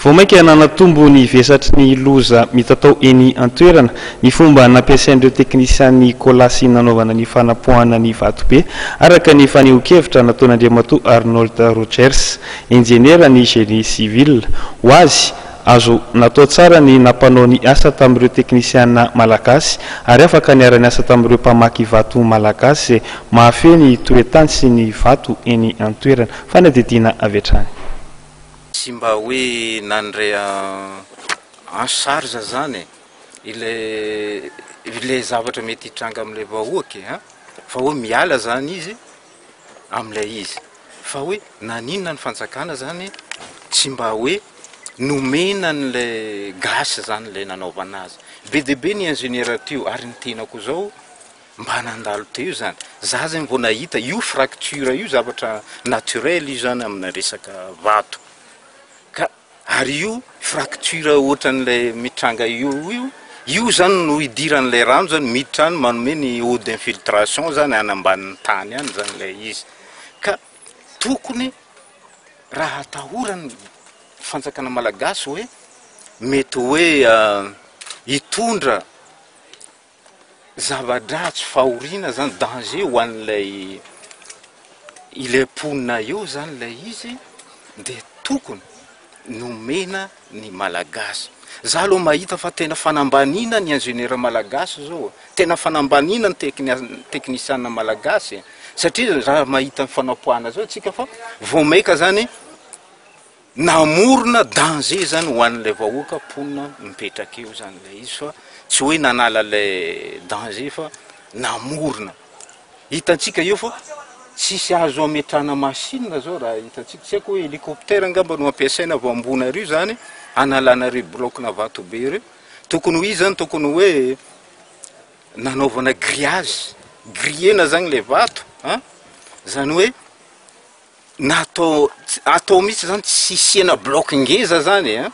Vomaika nanatombo ny vesatry ny loza mitatao eny antoerana ny fomba nampiasain'ireo teknisiany kolasy nanaovana ny fanapohana ny vatobe araka ny faneho-kevitra nataon'Andriamatoa Arnold Rogers, enjeniera ny génie civil. Ho azy azo natao tsara ny nampanao ny asa tamin'ireo teknisiana malagasy ary afaka niara-ny asa tamin'ireo mpamaky vato malagasy mahafeny toetany sy ny vato eny antoerana. Fanadidina avy hatrany. Sy mba hoe nandray en charge zany ile zavatra mety hitranga amin'ilay vahoaky fa hoe miala zany izy amin'ilay izy fa hoe naninona ny fanjakana zany tsy mba hoe nomena an'ilay gasy zany ilay nanaovana azy be dia be ny ingénieur teo ary ny tenako zao mba nandalo teo zany za zany vao nahita io fracture io zavatra naturel io zany amina resaka vato ka ary io fracture ohatran'ilay mitranga io zany no idiran'ilay rano zany miditra any manome ny eau d'infiltration zany anambanin'ny tany any zany ilay izy ka tokony raha atahorany fanjakana malagasy hoe mety hoe hitondra zava-dratsy fahoriana zany danger ho an'ilay ponina eo zany ilay izy dia tokony nomena ny malagasy. Za aloha mahita fa tena fanambanina ny ingénieur malagasy zao, tena fanambanina ny teknisiana malagasy satria raha mahita ny fanapohana zao tsika fa vomaika zany namorona danger zany ho an'ilay vahoaka ponina mipetraka eo zany ilay izy fa tsy hoe nanala ilay danger fa namorona. Hitantsika eo fa tsisy azo ametrana machine zao raha hitantsika tsy haiko hoe hélicoptère angamba no ampiasaina vao ambony ary zany analana reo bloc-na vato be reo tokony ho izy zany tokony hoe nanaovana grillage grillena zany le vato zany hoe atao mitsy zany tsy siena bloc ngeza zany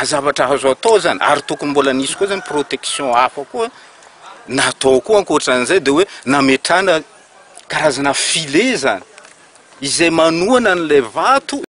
zavatra azo atao zany ary tokony mbola nisy koa zany protection hafa koa natao koa ankoatran'izay dia hoe nametrana karazana filet zany izay manohana an'ilay vato